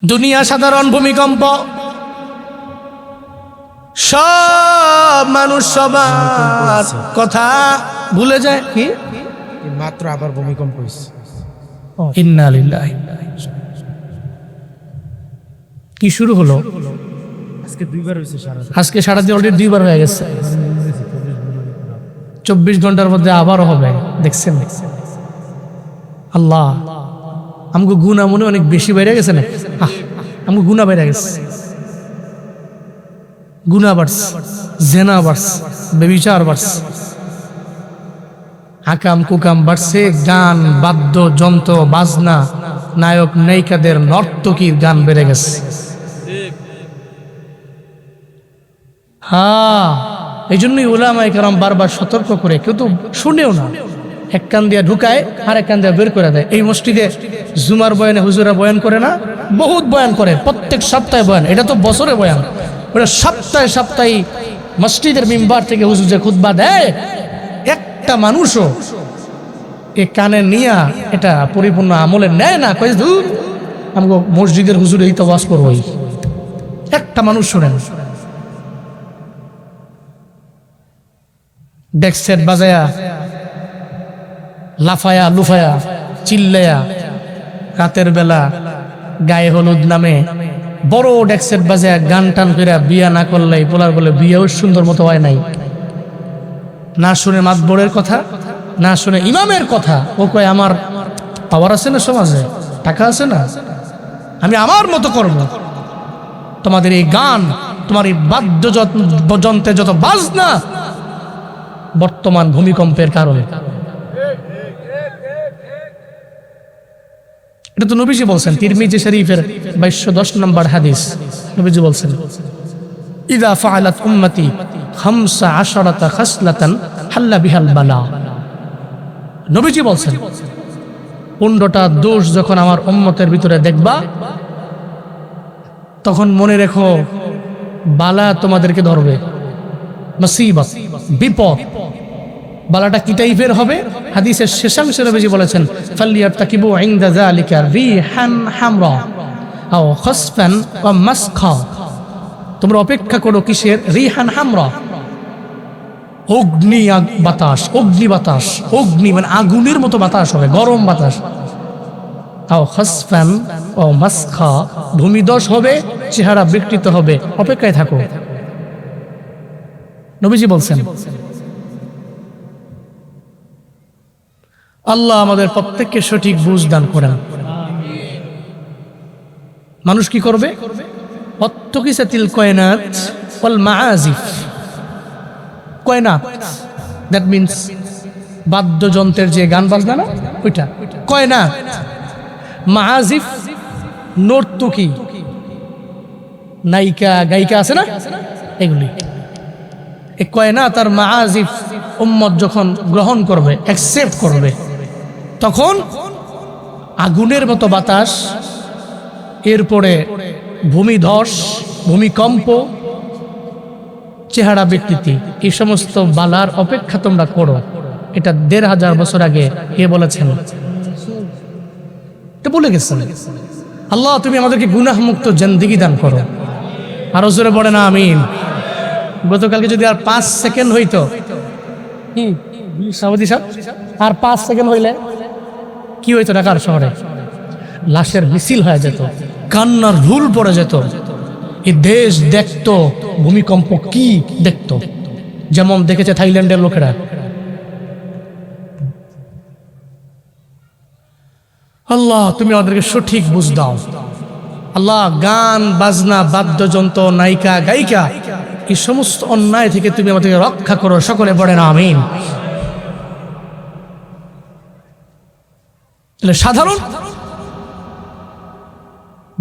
দুনিয়া সাধারণ ভূমিকম্প, সব মানুষ সবার কথা ভুলে যায়। কি মাত্র আবার ভূমিকম্প হয়েছে। ইন্না লিল্লাহি। কি শুরু হলো? আজকে দুইবার হয়েছে সারা আজকে সারাদিন অলরেডি দুইবার হয়ে গেছে। 24 ঘন্টার মধ্যে আবারও হবে। দেখছেন আল্লাহ আমাকে গুনাহ মনে অনেক বেশি বেড়ে গেছে না? আমাকে গুনাহ বেড়ে গেছে, গুনাহ বাড়ছে, জেনা বাড়ছে, ব্যভিচার বাড়ছে, আকাম কুকাম বাড়ছে, গান বাদ্য যন্ত্র বাজনা, নায়ক নায়িকাদের নর্তকীর গান বেড়ে গেছে। হ্যাঁ, এই জন্যই উলামায়ে কেরাম বারবার সতর্ক করে, কেউ তো শুনেও না, এক কান দিয়ে ঢুকায় আর এক কান দিয়ে বের করে দেয়। এই মসজিদে জুমার বয়ানে হুজুরা বয়ান করে না, বহুত বয়ান করে, প্রত্যেক সপ্তাহে বয়ান। এটা তো বছরে বয়ান, ওটা সপ্তাহে সপ্তাহে মসজিদের মিম্বার থেকে হুজুর যে খুতবা দেয়, একটা মানুষও এ কানে নিয়া এটা পরিপূর্ণ আমলে নেয় না। কই দূর আমাকে মসজিদের হুজুর এই তো ওয়াজ করবই, একটা মানুষ শোনেন। ডেক সেট বাজায়া, লাফায়া লুফায়া, চিল্লায়া, রাতের বেলা গায়ে হলুদ নামে বড় ডেক সেট বাজায়া গান টান করে বিয়া না করলে পোলার বলে বিয়েও সুন্দর মতো হয় নাই। না শুনে মাতবরের কথা, না শুনে ইমামের কথা। ও কয় আমার পাওয়ার আছে না, সমাজে টাকা আছে না, আমি আমার মতো করব। তোমাদের এই গান, তোমার এই বাদ্যযন্ত্রে যত বাজনা বর্তমান ভূমিকম্পের কারণে। এটা তো নবীজি বলছেন, তিরমিজি শরীফের 2210 নম্বর হাদিস। নবীজি বলছেন, ইযা ফাআলাত উম্মতি 15 খাসলাতান হাল্লা বিহাল বালা। নবীজি বলছেন 15টা দোষ যখন আমার উম্মতের ভিতরে দেখবা, তখন মনে রেখো বালা তোমাদেরকে ধরবে। মুসিবত, বিপদ। বালাটা কি টাইপের হবে? হাদিসের শেষাংশে নবীজি বলেছেন, ফালিয়ারতাকিবু ইনদা যালিকা রিহান হামরা আও খাসফান ওয়া মাসখা। তোমরা অপেক্ষা করো কিসের? রিহান হামরা, অগ্নি বাতাস, অগ্নি বাতাস, অগ্নি মানে আগুনের মতো বাতাস হবে, গরম বাতাস। আও খাসফান ও মাসখা, ভূমিধস হবে, চেহারা বিকৃত হবে, অপেক্ষায় থাকো। নবীজি বলছেন। আল্লাহ আমাদের প্রত্যেককে সঠিক বুঝ দান করেন। মানুষ কি করবে? অত্তকিসাতিল কয়নাত ওয়াল মাআজিফ। কয়নাত দ্যাট মিন্স বাদ্যযন্ত্রের যে গান বাজনা না, ওইটা কয়নাত। মাআজিফ নর্তকী, নায়িকা গায়িকা আছে না, এগুলি। এই কয়নাত আর মাআজিফ উম্মত যখন গ্রহণ করবে, অ্যাকসেপ্ট করবে, তখন আগুনের মতো বাতাস, এরপরে ভূমিধস, ভূমিকম্প, চেহারা বিকৃতি, এই সমস্ত বালার অপেক্ষা তোমরা করো। এটা 1500 বছর আগে কে বলেছেন? এটা বলে গেছেন। আল্লাহ তুমি আমাদেরকে গুনাহ মুক্ত জিন্দেগি দান করো। আরো জোরে বলেন আমিন। গতকালকে যদি আর 5 সেকেন্ড হইতো, সভাপতি সাহেব, আর 5 সেকেন্ড হইলে কি হইতো? ঢাকার শহরে লাশের মিছিল হয়ে যেত, কান্নার রুল পড়ে যেত। এই দেশ দেখতো ভূমিকম্প কি দেখতো, যেমন দেখেছে থাইল্যান্ডের লোকেরা। আল্লাহ তুমি আমাদেরকে সঠিক বুঝ দাও। আল্লাহ গান বাজনা, বাদ্যযন্ত্র, নায়িকা গায়িকা, এই সমস্ত অন্যায় থেকে তুমি আমাদেরকে রক্ষা করো। সকলে পড়েন আমিন। সাধারণ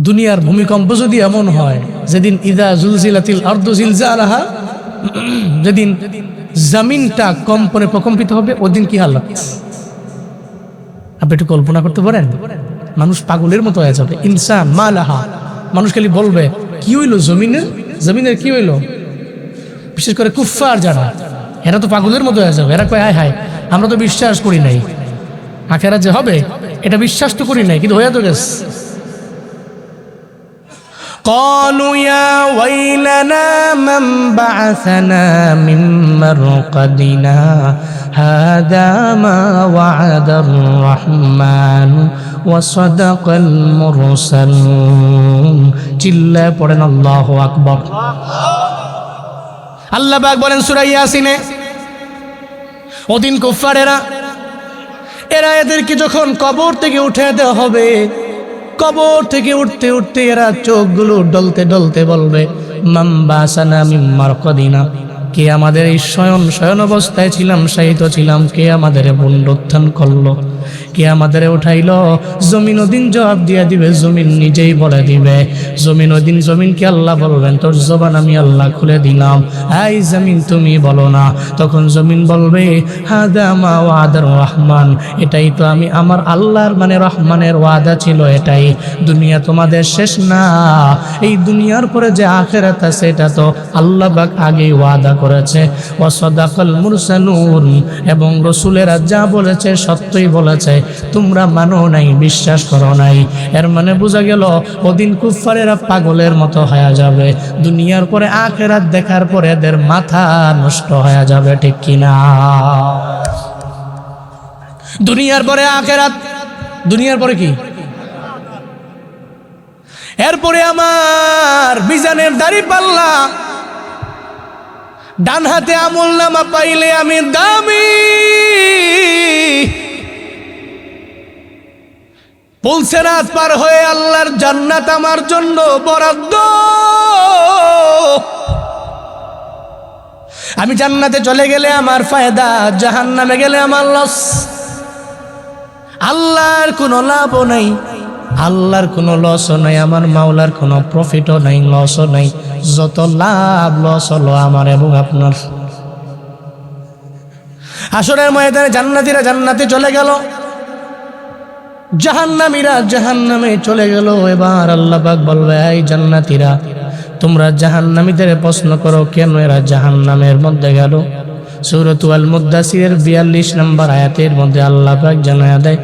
দুনিয়ার ভূমিকম্প যদি এমন হয়, যেদিন ইদা জুলজিলাতিল আরদু জিলজালাহা, যেদিন জমিনটা কম্পনে প্রকম্পিত হবে, ওদিন কি হালত আপনি একটু কল্পনা করতে পারেন? মানুষ পাগলের মতো হয়ে যাবে। ইনসান মালাহা, মানুষ খালি বলবে কি হইলো জমিনের, জমিনের কি হইলো। বিশেষ করে কুফফার যারা, এরা তো পাগলের মতো হয়ে যাবে। এরা কয় হায় হায়, আমরা তো বিশ্বাস করি নাই আখেরাত যে হবে, এটা বিশ্বাস তো করি নাই, কিন্তু হয়ে তো গেছে। قالوا يا ويلنا من بعثنا من مرقدنا هذا ما وعد الرحمن وصدق المرسلون চিল্লা পড়েন আল্লাহু আকবার। আল্লাহ পাক বলেন সূরা ইয়াসিনে, ওদিন কুফারেরা এদেরকে যখন কবর থেকে উঠে দেওয়া হবে, কবর থেকে উঠতে উঠতে এরা চোখগুলো ডলতে ডলতে বলবে, মান বাসানা মিন মারকাদিনা, কে আমাদের এই শয়ন অবস্থায় ছিলাম, শায়িত ছিলাম, কে আমাদের পুনরুত্থান করলো, কে আমাদের উঠাইলো। জমিন ওদিন জবাব দিয়া দিবে, জমিন নিজেই বলে দিবে। জমিন ওদিন জমিনকে আল্লাহ বলবেন, তোর জবান আমি আল্লাহ খুলে দিলাম, এই জমিন তুমি বলো না। তখন জমিন বলবে, হাদা মা ওয়াদার রহমান, এটাই তো আমি আমার আল্লাহর মানে রহমানের ওয়াদা ছিল, এটাই। দুনিয়া তোমাদের শেষ না, এই দুনিয়ার পরে যে আখিরাত আছে এটা তো আল্লাহ পাক আগেই ওয়াদা করেছে। ওয়াসাদাকাল মুরসালুন, এবং রাসূলেরা যা বলেছে সত্যই বলেছে, তোমরা মানো নাই, বিশ্বাস করো নাই। এর মানে বোঝা গেল ওদিন কুফারেরা পাগলের মতো হয়ে যাবে, দুনিয়ার পরে আখিরাত দেখার পরে এদের মাথা নষ্ট হয়ে যাবে, ঠিক কিনা? দুনিয়ার পরে আখিরাত, দুনিয়ার পরে কি? এরপরে আমার মিজানের দাড়ি পাল্লা, ডান হাতে আমল নামা পাইলে আমি দামি, পুলসেরাত পার হয়ে আল্লাহর জান্নাত আমার জন্য বরাদ্দ। আমি জান্নাতে চলে গেলে আমার ফায়দা, জাহান্নামে গেলে আমার লস। আল্লাহর কোনো লাভও নাই, আল্লাহর কোনো লসও নাই, আমার মাওলার কোনো প্রফিটও নাই, লসও নাই। যত লাভ লস হলো আমার এবং আপনার। হাসরের ময়দানে জান্নাতীরা জান্নাতে চলে গেল, জাহান্নামীরা জাহান্নামে চলে গেল। এবার আল্লাহ পাক বলবে, এই জান্নাতীরা, তোমরা জাহান্নামীদের প্রশ্ন করো কেন এরা জাহান্নামের মধ্যে গেল। সূরাতুল মুদ্দাসিরের 42 নম্বর আয়াতের মধ্যে আল্লাহ পাক জানায়া দেয়,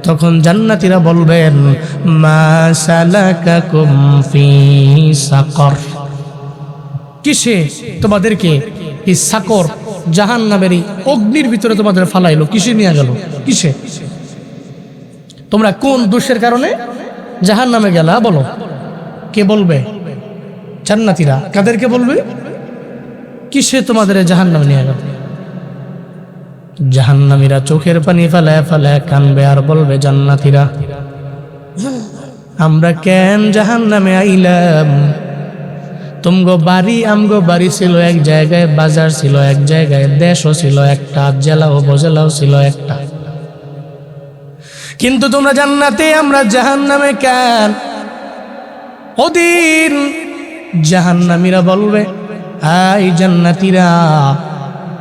তখন জান্নাতীরা বলবেন, মা সালাকাকুম ফি সাকর, কিসে তোমাদেরকে এই সাকর জাহান্নামের এই অগ্নির ভিতরে তোমাদের ফালাইলো, কিসে নিয়ে গেল, কিসে? তোমরা কোন দোষের কারণে জাহান্নামে গেলা বলো? কে বলবে? জান্নাতীরা। কাদেরকে বলবে? কিসে তোমাদের জাহান্নামে নিয়ে গেল? জাহান্নামীরা চোখের পানি ফেলায় ফেলায় কানবে আর বলবে, জান্নাতীরা, আমরা কেন জাহান্নামে আইলাম? তুমগো বাড়ি আমগো বাড়ি ছিল এক জায়গায়, বাজার ছিল এক জায়গায়, দেশও ছিল একটা, জেলা উপজেলাও ছিল একটা, কিন্তু তোমরা জান্নাতে, আমরা জাহান্নামে কেন? ওদিন জাহান্নামীরা বলবে, আই জান্নাতীরা,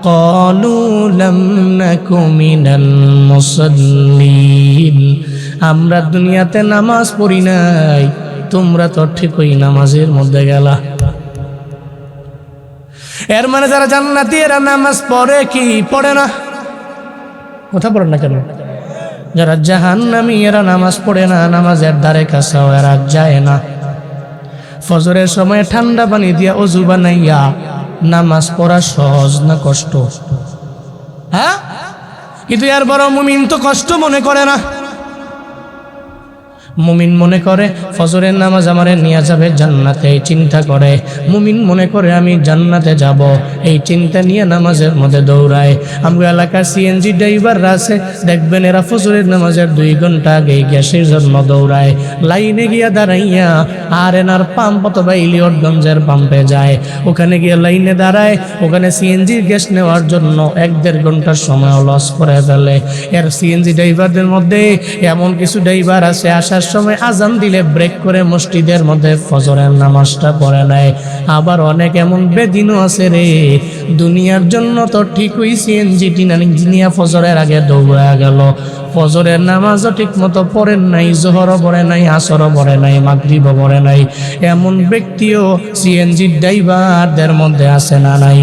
ক্বালু লাম নাকু মিনাল মুসাল্লিন, আমরা দুনিয়াতে নামাজ পড়ি নাই, তোমরা তো ঠিকই নামাজের মধ্যে গেলা। এর মানে যারা জান্নাতি এরা নামাজ পড়ে কি পড়ে না? কথা পড়েন না কেন? যারা জাহান্নামী এরা নামাজ পড়ে না, নামাজের ধারে কাছেও এরা যায় না। ফজরের সময় ঠান্ডা পানি দিয়া ওযু বানাইয়া নামাজ পড়া সহজ না কষ্ট? হ্যাঁ, কিন্তু এর বড় মুমিন তো কষ্ট মনে করে না। মুমিন মনে করে ফজরের নামাজ আমারে নিয়ে যাবে জান্নাতে, এই চিন্তা করে। মুমিন মনে করে আমি জান্নাতে যাব, এই চিন্তা নিয়ে নামাজের মধ্যে দৌড়ায়। আমার এলাকার সিএনজি ড্রাইভাররা আছে, দেখবেন এরা ফজরের নামাজের 2 ঘন্টা আগে গ্যাসের জন্য দৌড়ায়, লাইনে গিয়া দাঁড়াইয়া আর এনার পাম্প অথবা ইলিয়টগঞ্জের পাম্পে যায়, ওখানে গিয়ে লাইনে দাঁড়ায়, ওখানে সিএনজি গ্যাস নেওয়ার জন্য 1-1.5 ঘন্টার সময় লস করে ফেলে। এর সিএনজি ড্রাইভারদের মধ্যে এমন কিছু ড্রাইভার আছে, আসার সময় আজান দিলে ব্রেক করে মসজিদের মধ্যে ফজরের নামাজটা পড়ে নেয়। আবার অনেক এমন বেদিনও আছে রে, দুনিয়ার জন্য তো ঠিকই সিএনজি নিয়ে ফজরের আগে দৌড়া গেল, ফজরের নামাজও ঠিক মতো পড়েন নাই, জোহরও পড়ে নাই, আসরও পড়ে নাই, মাগরিবও পড়ে নাই। এমন ব্যক্তিও সিএনজি ড্রাইভারদের মধ্যে আছে না নাই?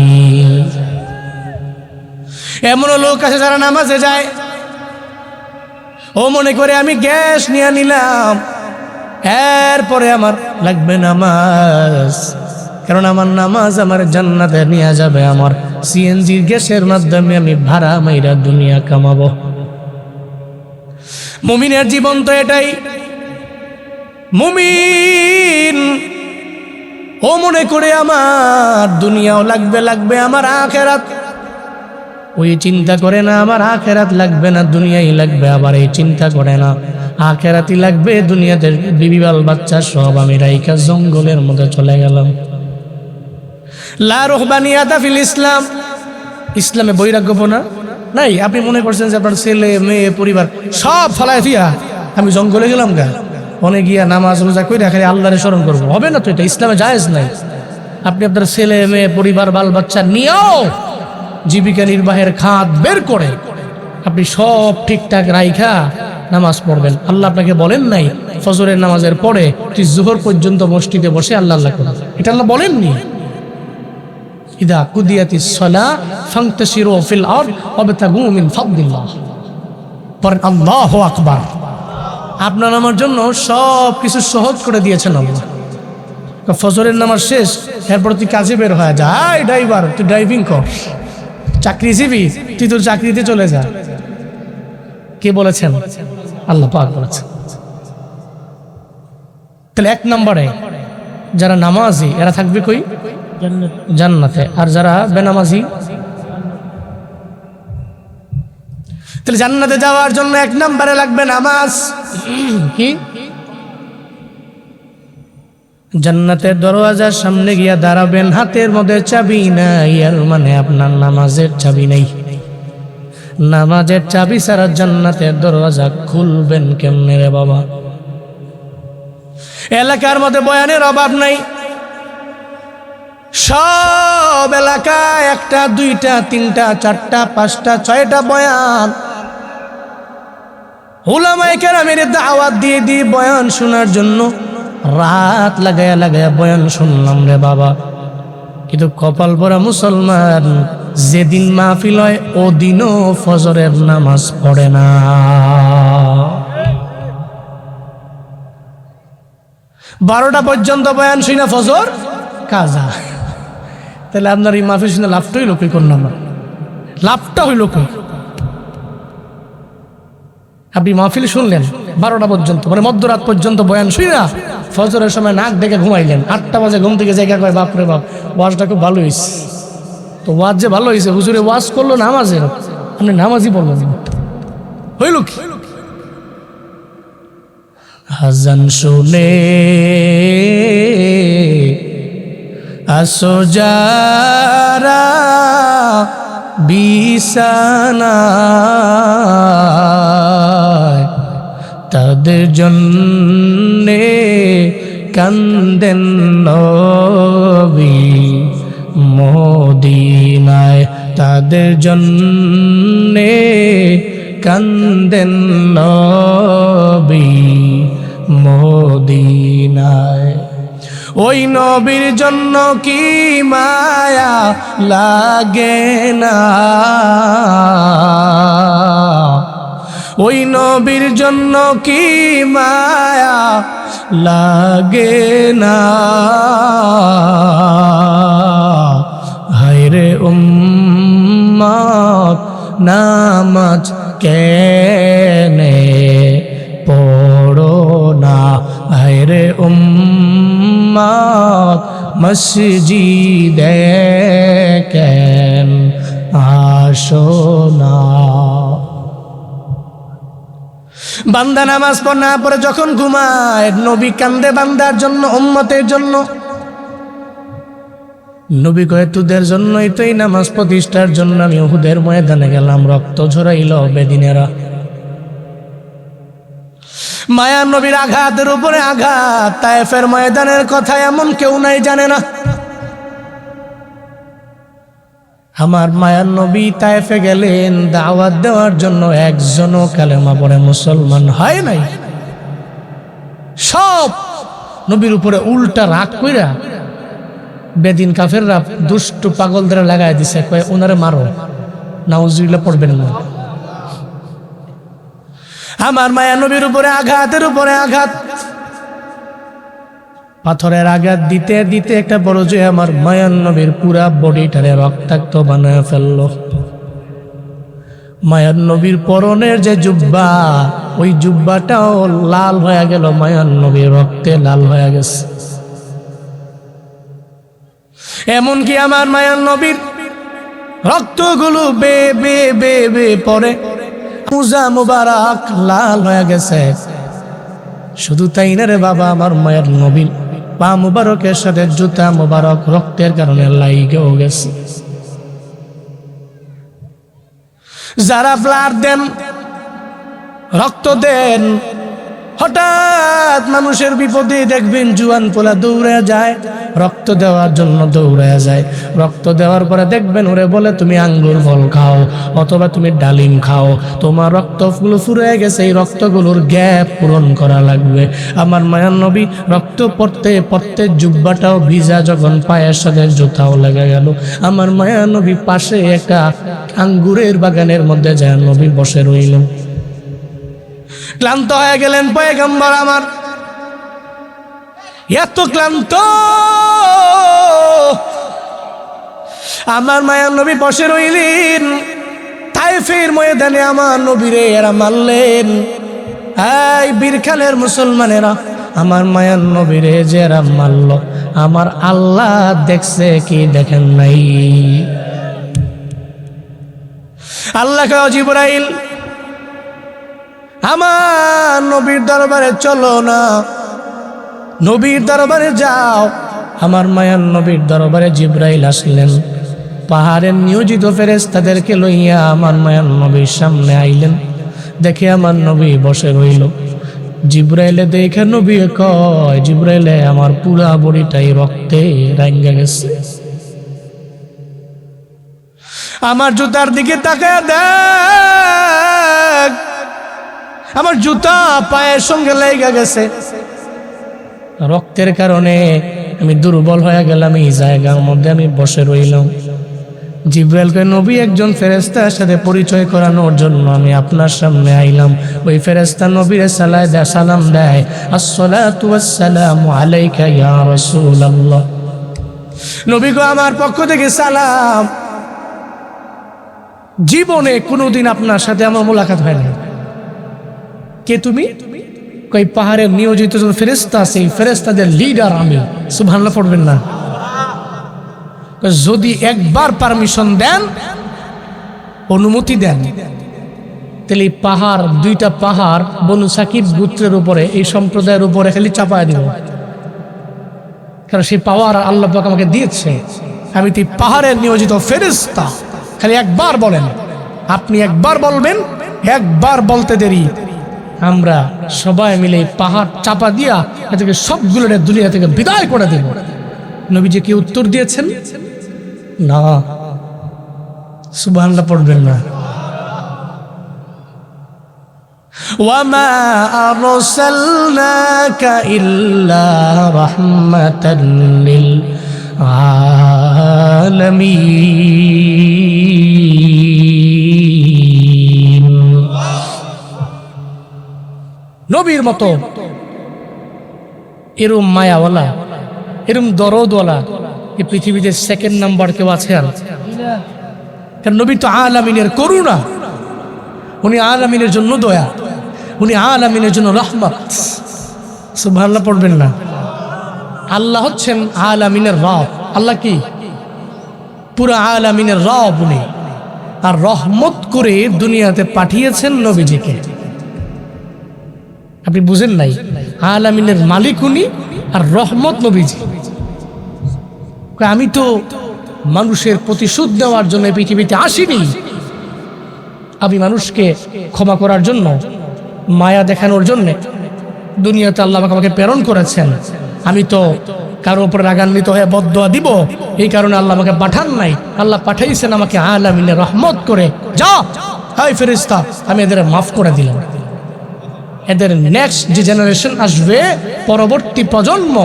এমনও লোক আছে যারা নামাজে যায়, ও মনে করে আমি গ্যাস নিয়ে নিলাম, এরপরে আমার লাগবে নামাজ, কারণ আমার নামাজ আমার জান্নাতে নিয়ে যাবে। আমার সিএনজির গ্যাসের মাধ্যমে আমি ভাড়া মাইরা দুনিয়া কামাবো। মুমিনের জীবন তো এটাই। মুমিন ও মনে করে আমার দুনিয়াও লাগবে আমার আখেরাত, ওই চিন্তা করে না আমার আখেরাত লাগবে না দুনিয়াই লাগবে, আবার এই চিন্তা করে না আখেরাতই লাগবে। দুনিয়াতে বিবিবাল বাচ্চা সব আমি রাইকা জঙ্গলের মধ্যে চলে গেলাম। লা রুহবানিয়াতা ফিল ইসলাম, ইসলামে বৈরাগ্যপনা নাই। আপনি মনে করছেন যে আপনার ছেলে মেয়ে পরিবার সব ফলায় দিয়া আমি জঙ্গলে গেলাম গা, অনেক গিয়া নামাজ রোজা কইরা খালি আল্লাহরে স্মরণ করবো, হবে না তো, এটা ইসলামে জায়েজ নাই। আপনি আপনার ছেলে মেয়ে পরিবার বাল বাচ্চা নিয়েও জীবিকা নির্বাহের খাত বের করে আপনি সব ঠিকঠাক রাইখা নামাজ পড়বেন। আল্লাহ আপনাকে বলেন নাই ফজরের নামাজের পরে তুই জোহর পর্যন্ত মসজিদে বসে আল্লাহ আল্লাহ করুন, এটা আল্লাহ বলেননি। ইদা কুদিয়াতিস সালাহ ফান্তাশিরু ফিল আরদ ওয়াবতাগু মিন ফাদলিল্লাহ, পড়েন আল্লাহু আকবার। আপনার আমার জন্য সব কিছু সহজ করে দিয়েছেন আল্লাহ। ফজরের নামাজ শেষ, এরপর তুই কাজে বের হয়ে যা, ড্রাইভার তুই ড্রাইভিং কর, চাকরিজীবী তুই তোর চাকরিতে চলে যা। কে বলেছেন? আল্লাহ পাক বলেছেন। তাহলে এক নম্বরে যারা নামাজি এরা থাকবে কই? জান্নাতে। আর যারা বেনামাজি, তাহলে জান্নাতে যাওয়ার জন্য এক নম্বরে লাগবে নামাজ। কি? জান্নাতের দরওয়াজার সামনে গিয়া দাঁড়াবেন, হাতের মধ্যে চাবি নাই, আর মানে আপনার নামাজের চাবি নাই। নামাজের চাবি ছাড়া জান্নাতের দরওয়াজা খুলবেন কেমনে রে বাবা? এলাকার মধ্যে বয়ানের অভাব নাই, সব এলাকায় একটা দুইটা তিনটা চারটা পাঁচটা ছয়টা বয়ান। উলামায়ে কেরামের দাওয়াত দিয়ে দিয়ে বয়ান শোনার জন্য রাত লাগায়া লাগায়া বয়ান শুনলাম রে বাবা। কিন্তু কপাল পরা মুসলমান যেদিন মাহফিল হয় ওদিনও ফজরের নামাজ পড়ে না। 12টা পর্যন্ত বয়ান শুনে ফজর কাজা। তাহলে আপনার এই মাহফিল শুনে লাভটা হইল কই? কোন নাম্বার লাভটা হইল কই? আপনি মাহফিল শুনলেন 12টা পর্যন্ত, মানে মধ্যরাত পর্যন্ত বয়ান শুইনা ফজরের সময় নাক ডেকে ঘুমাইলেন, 8টা বাজে ঘুম থেকে জায়গা কয় বাপরে বাপ ওয়াজটা খুব ভালো হয়েছে। তো ওয়াজ যে ভালো হয়েছে, হুজুরে ওয়াজ করলো নামাজের, আপনি নামাজই বললেন, হইল কি? আজান শুনে আসো যারা বিছানায়, তাদের জন্যে কান্দেন নবী মদিনায়, তাদের জন্যে কান্দেন নবী মদিনায়। ওই নবীর জন্য কি মায়া লাগে না, ওই নবীর জন্য কি মায়া লাগে না। হায়রে উম্মত নামাজ কেনে পড়ো না, হায়রে উম্মত মসজিদে কেন আসো না। বান্দা নামাজ না পড়ে যখন ঘুমায়, নবী কান্দে বান্দার জন্য, উম্মতের জন্য। নবী কয়ে তোদের জন্যই তো এই নামাজ প্রতিষ্ঠার জন্য আমি উহুদের ময়দানে গেলাম, রক্ত ঝরাইল বেদিনেরা। মায়ার নবীর আঘাতের উপরে আঘাত, তায়েফের ময়দানের কথা এমন কেউ নাই জানে না। আমার মায়ার নবী তায়েফে গেলেন দাওয়াত দেওয়ার জন্য, একজনও কালেমা পড়ে মুসলমান হয় নাই। সব নবীর উপরে উল্টা রাগ কইরা বেদিন কাফেররা দুষ্ট পাগলদের লাগাই দিছে, কয় ওনারে মারো, নাউজুবিল্লাহ পড়বেন না। আমার মায়া নবীর উপরে আঘাতের উপরে আঘাত। পাথরের আঘাত দিতে দিতে একটা বড় যে আমার মায়ান নবীর পুরা বডিটারে রক্তাক্ত বানায় ফেললো। মায়ান নবীর পরনের যে জুব্বা, ওই জুব্বাটাও লাল হয়ে গেল, মায়ান নবীর রক্তে লাল হয়ে গেছে। এমনকি আমার মায়ান নবীর রক্তগুলো বে বে বে বে পরে মুজা মুবারক লাল হয়ে গেছে। শুধু তাই না রে বাবা, আমার মায়ের নবীর পা মুবারকের সাথে জুতা মুবারক রক্তের কারণে লাইগেও গেছে। যারা ব্লাড দেন, রক্ত দেন, হঠাৎ মানুষের বিপদে দেখবেন জুয়ান পোলা দৌড়ে যায়, রক্ত দেওয়ার জন্য দৌড়ে যায়। রক্ত দেওয়ার পরে দেখবেন ওরে বলে তুমি আঙ্গুর ফল খাও অথবা তুমি ডালিম খাও, তোমার রক্তগুলো ফুরিয়ে গেছে, এই রক্তগুলোর গ্যাপ পূরণ করা লাগবে। আমার মায়ার নবী রক্ত পড়তে পড়তে জুব্বাটাও ভিজা, যখন পায়ের সাথে জুতাও লেগে গেল। আমার মায়ার নবী পাশে একটা আঙ্গুরের বাগানের মধ্যে যায় নবী বসে রইলেন। ক্লান্ত হয়ে গেলেন পয়গম্বর আমার, এত ক্লান্ত। আমার মায়ার নবী বসে রইলেন। তায়েফের ময়দানে আমার নবীরে এরা মারলেন। এই বীরখালের মুসলমানেরা আমার মায়ার নবীরে যে এরা মারল, আমার আল্লাহ দেখছে কি দেখেন নাই? আল্লাহ কয় জিবরাইল আমার নবীর দরবারে চলো না, নবীর দরবারে যাও। আমার মায়ার নবীর দরবারে জিবরাইল আসলেন, পাহাড়ের নিয়োজিত ফেরেশতাদেরকে লইয়া আমার মায়ার নবীর সামনে আইলেন। দেখে আমার নবী বসে রইল। জিবরাইলে দেখে নবী কয়, জিবরাইলে আমার পুরা বডিটাই রক্তে রাঙ্গা গেছে। আমার জুতার দিকে তাকায় দেখ, আমার জুতা পায়ের সঙ্গে লেগে গেছে, রক্তের কারণে আমি দুর্বল হয়ে গেলাম। এই জায়গার মধ্যে আমি বসে রইলাম। জিবরাইলকে নবী একজন ফেরেশতার সাথে পরিচয় করানোর জন্য আমি আপনার সামনে আইলাম। ওই ফেরেশতা নবীর সালাম দেয়, আসসালাতু ওয়াসসালামু আলাইকা ইয়া রাসূলুল্লাহ। নবী গো আমার পক্ষ থেকে সালাম। জীবনে কোনোদিন আপনার সাথে আমার মোলাকাত হয় না। কে তুমি? কই পাহাড়ের নিয়োজিত যে ফেরেশতা আছে, এই ফেরেশতাদের লিডার আমি। সুবহানাল্লাহ পড়বেন না? যদি একবার পারমিশন দেন, অনুমতি দেন, তাহলে পাহাড়, দুইটা পাহাড় বনু সাকিব গোত্রের উপরে, এই সম্প্রদায়ের উপরে খালি চাপায় দিব। কারণ সেই পাওয়ার আল্লাহ পাক আমাকে দিয়েছে। আমি তো পাহাড়ের নিয়োজিত ফেরেশতা। খালি একবার বলেন, আপনি একবার বলবেন, একবার বলতে দেরি আমরা সবাই মিলে পাহাড় চাপা দিয়া এটাকে সবগুলো দুনিয়া থেকে বিদায় করে দেব। নবীজি কি উত্তর দিয়েছেন? না। সুবহানাল্লাহ পড়বেন না? ওয়ামা আরসালনাকা ইল্লা রাহমাতাল লিল আলামিন। নবীর মতো এরম মায়াওয়ালা, এরম দরদওয়ালা এই পৃথিবীতে সেকেন্ড নাম্বার কেউ আছে? আর কারণ নবী তো আলামিনের করুণা, উনি আলামিনের জন্য দয়া, উনি আলামিনের জন্য রহমত। সুবহানাল্লাহ পড়বেন না? আল্লাহ হচ্ছেন আলামিনের রব। আল্লাহ কি? পুরা আলামিনের রব উনি। আর রহমত করে দুনিয়াতে পাঠিয়েছেন নবীজিকে। আপনি বুঝেন নাই? আলামিনের মালিক উনি আর রহমত নবীজি। আমি তো মানুষের প্রতিশোধ দেওয়ার জন্য পৃথিবীতে আসিনি, আমি মানুষকে ক্ষমা করার জন্য, মায়া দেখানোর জন্য দুনিয়াতে আল্লাহ আমাকে প্রেরণ করেছেন। আমি তো কারো উপরে রাগান্বিত হয়ে বদদোয়া দিব এই কারণে আল্লাহ আমাকে পাঠান নাই। আল্লাহ পাঠাইছেন আমাকে আলামিনের রহমত করে। যা হাই ফেরেশতা, আমি এদের মাফ করে দিলাম। এদের নেক্সট যে জেনারেশন আসবে, পরবর্তী প্রজন্ম,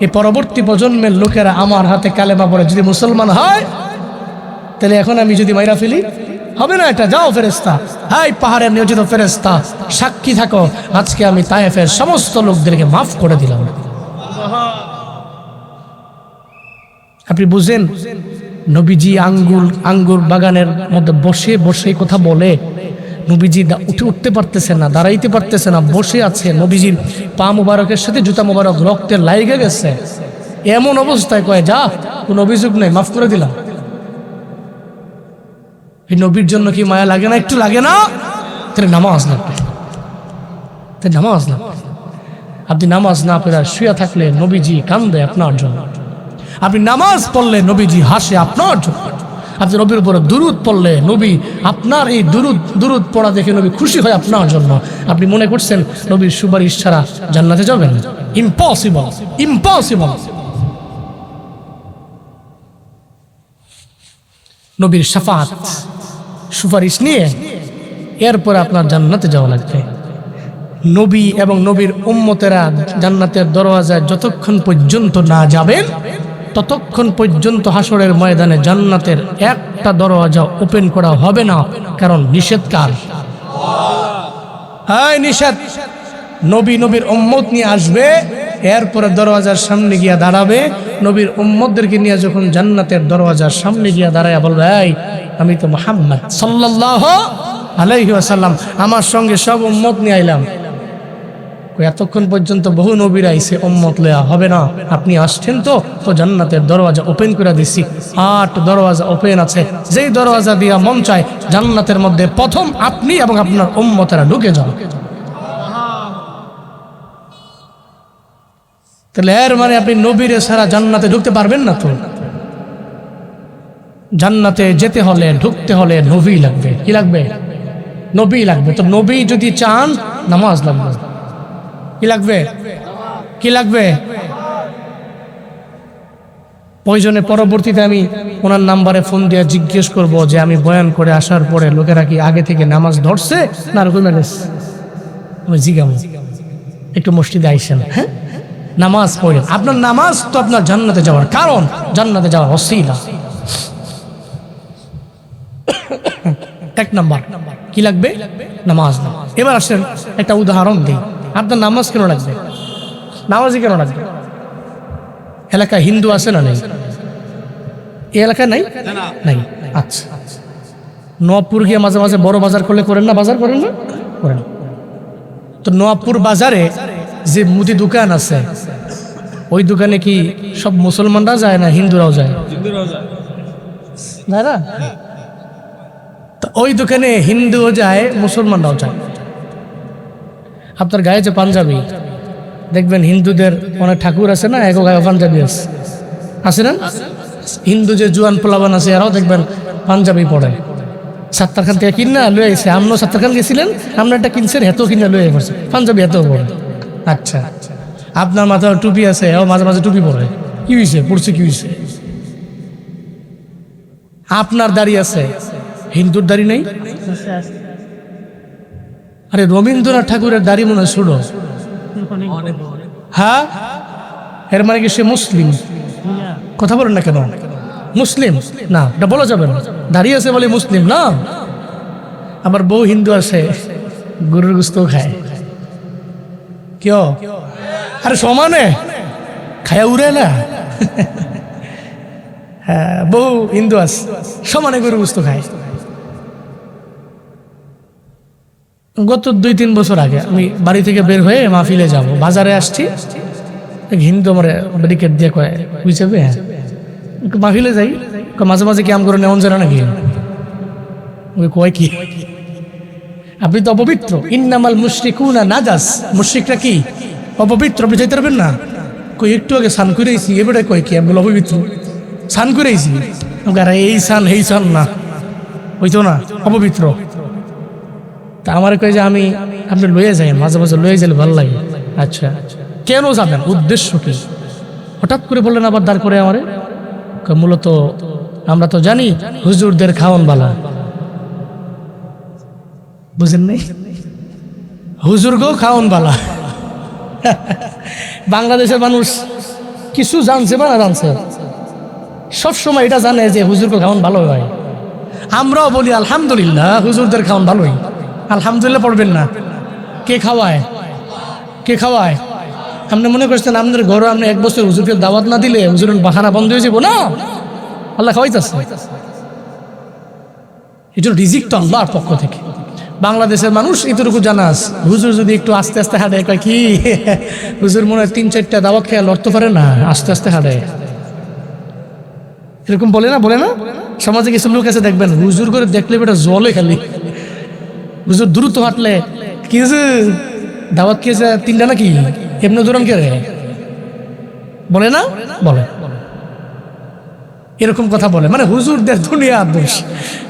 এই পরবর্তী প্রজন্মের লোকেরা আমার হাতে কালেমা পড়ে যদি মুসলমান হয়, তাহলে এখন আমি যদি মাইরা ফেলি হবে না এটা। যাও ফেরেশতা, হাই পাহাড়ের নিয়োজিত ফেরেশতা, সাক্ষী থাকো, আজকে আমি তায়েফের সমস্ত লোকদেরকে মাফ করে দিলাম। আপনি বুঝেন নবীজি আঙ্গুর বাগানের মধ্যে বসে বসে কথা বলে। নবীজি উঠতে পারতেছে না, দাঁড়াইতে পারতেছে না, বসে আছে। নবীজির পা মুবারকের সাথে জুতা মুবারক রক্তে লাইগে গেছে। এমন অবস্থায় কয়, যা, কোনো অভিযোগ নেই, মাফ করে দিলাম। এই নবীর জন্য কি মায়া লাগে না? একটু লাগে না? তাহলে নামাজ লাগবে, তাহলে নামাজ লাগবে। আপনি নামাজ না পড়ে শুয়ে থাকলে নবীজি কান্দে আপনার জন্য। আপনি নামাজ পড়লে নবীজি হাসে আপনার জন্য। আপনি নবীর উপরে দুরুদ পড়লে নবী আপনার এই দুরুদ পড়া দেখে নবী খুশি হয় আপনার জন্য। আপনি মনে করছেন নবীর সুপারিশ ছাড়া জান্নাতে যাবেন? Impossible, impossible. নবীর শাফাত, সুপারিশ নিয়ে এরপর আপনার জান্নাতে যাওয়া লাগবে। নবী এবং নবীর উম্মতেরা জান্নাতের দরওয়াজায় যতক্ষণ পর্যন্ত না যাবেন ততক্ষণ পর্যন্ত হাসরের ময়দানে জান্নাতের একটা দরওয়াজা ওপেন করা হবে না। কারণ নিষেধ কার? হ্যাঁ, নিষেধ। নবীর উম্মত নিয়ে আসবে, এরপরে দরওয়াজার সামনে গিয়া দাঁড়াবে। নবীর উম্মতদেরকে নিয়ে যখন জান্নাতের দরওয়াজার সামনে গিয়া দাঁড়ায় বলবে, এই আমি তো মুহাম্মদ সাল্লাল্লাহু আলাইহি ওয়াসাল্লাম, আমার সঙ্গে সব উম্মত নিয়ে আইলাম। এতক্ষণ পর্যন্ত বহু নবীরা আইছে, উম্মত লয়া হবে না, আপনি আসছেন তো জান্নাতের দরওয়াজা ওপেন করে দিছি। 8 দরওয়াজা ওপেন আছে, যেই দরওয়াজা দিয়া মন চায় জান্নাতের মধ্যে প্রথম আপনি এবং আপনার উম্মতেরা ঢুকে যান। তাহলে এর মানে আপনি নবীরে ছাড়া জান্নাতে ঢুকতে পারবেন না। তো জান্নাতে যেতে হলে, ঢুকতে হলে নবী লাগবে। কি লাগবে? নবী লাগবে। তো নবী যদি চান, নামাজ লাগবে। কি লাগবে? কি লাগবে? প্রয়োজনে পরবর্তীতে আমি ওনার নাম্বারে ফোন দিয়ে জিজ্ঞেস করব যে আমি বয়ান করে আসার পরে লোকেরা কি আগে থেকে নামাজ ধরছে না রকম আমি জিজ্ঞাসা একটু মসজিদে আইসেন, হ্যাঁ, নামাজ পড়েন। আপনার নামাজ তো আপনার জান্নাতে যাওয়ার কারণ, জান্নাতে যাওয়ার ওসিলা। এক নাম্বার কি লাগবে? নামাজ। এবার আসেন একটা উদাহরণ দিই। আপনার নামাজ কেন লাগবে? নামাজই কেন লাগবে? এলাকায় হিন্দু আছে না নেই? এই এলাকায় নাই? নাই। আচ্ছা, নওয়াবপুর গিয়ে মাঝে মাঝে বড় বাজার করলে করেন না? বাজার করেন না? করেন। তো নওয়াবপুর বাজারে যে মুদি দোকান আছে, ওই দোকানে কি সব মুসলমানরা যায় না হিন্দুরাও যায়? না, ওই দোকানে হিন্দুও যায়, মুসলমানরাও যায়। আপনার গায়ে যে পাঞ্জাবি, দেখবেন হিন্দুদের অনেক ঠাকুর আছে না, এক গায়ে পাঞ্জাবি আছে না? হিন্দু যে জুয়ান পোলাবান আছে এরাও দেখবেন পাঞ্জাবি পড়ে। সাত্তার খান থেকে কিনা লয়ে গেছে। আমরাও সাত্তার খান গেছিলেন, আমরা একটা কিনছেন, হেতেও কিনা লয়ে গেছে পাঞ্জাবি, হেতেও পড়ে। আচ্ছা, আপনার মাথায় টুপি আছে, এও মাঝে মাঝে টুপি পড়ে। কি হয়েছে? পড়ছে কি হয়েছে? আপনার দাড়ি আছে, হিন্দুর দাড়ি নেই? আরে রবীন্দ্রনাথ ঠাকুরের দাড়ি মনে হয় ছোট। হ্যাঁ, এর মানে কি সে মুসলিম? কথা বলেন না কেন? মুসলিম না, এটা বলা যাবে না। দাঁড়িয়ে আছে বলে মুসলিম না। আবার বহু হিন্দু আছে গরুর গোস্ত খায়। কেউ আরে সমানে খায়া উড়ে না। হ্যাঁ, বহু হিন্দু আছে সমানে গরুর গোস্ত খায়। গত 2-3 বছর আগে আমি বাড়ি থেকে বের হয়ে মাহফিলে যাব, বাজারে আসছি, হিন্দু আমার ব্যারিকেড দিয়ে কয় বুঝবে, হ্যাঁ মাহফিলে যাই, মাঝে মাঝে ক্যাম করে নেওয়া যায় নাকি? কয় কি আপনি তো অপবিত্র, ইন্নামাল মুশরিকুনা নাজাস, মুশরিকরা কি অপবিত্র, আপনি যেতে পারবেন না। কই একটু আগে স্নান করেছি, এবারে কয় কি আমি অপবিত্র, স্নান করেছি। এই স্নান এই স্নান না, হইতো না, অপবিত্র। তা আমার কয় যে আমি আপনি লয়ে যাই, মাঝে মাঝে লয়ে গেলে ভালো লাগে। আচ্ছা, কেন যাবেন, উদ্দেশ্য কি? হঠাৎ করে বললেন আবার দাঁড় করে আমারে। মূলত আমরা তো জানি হুজুরদের খাওয়ান বালা, বুঝেন নাই? হুজুরকেও খাওয়ান বালা। বাংলাদেশের মানুষ কিছু জানছে বা না জানছে, সবসময় এটা জানে যে হুজুরকে খাওয়ান ভালো হয়। আমরাও বলি আলহামদুলিল্লাহ হুজুরদের খাওয়ান ভালোই। আলহামদুলিল্লাহ পড়বেন না? কে খাওয়ায়? কে খাওয়ায়? আপনি মনে করছেন আপনাদের ঘরে আপনি এক বছর হুজুরকে দাওয়াত না দিলে হুজুরের বাহানা বন্ধ হয়ে যাবো না? আল্লাহ খাওয়াইতেছে। এই জন্য রিজিক তো আল্লাহর পক্ষ থেকে। বাংলাদেশের মানুষ এতটুকু জানাস, হুজুর যদি একটু আস্তে আস্তে হাঁটে, কয় কি হুজুর মনে হয় 3-4টা দাওয়াত খেয়ে লড়তে পারে না, আস্তে আস্তে হাঁটে, এরকম বলে না? সমাজে কিছু লোক আছে দেখবেন হুজুর করে দেখলে বেটা জলে খালি, হুজুর দ্রুত হাঁটলে কি হয়েছে দাওয়াত খেয়েছে 3টা নাকি এমনি দৌড়ান কে রে, বলে না? বলে এরকম কথা বলে, মানে হুজুরদের দুনিয়া দোষ।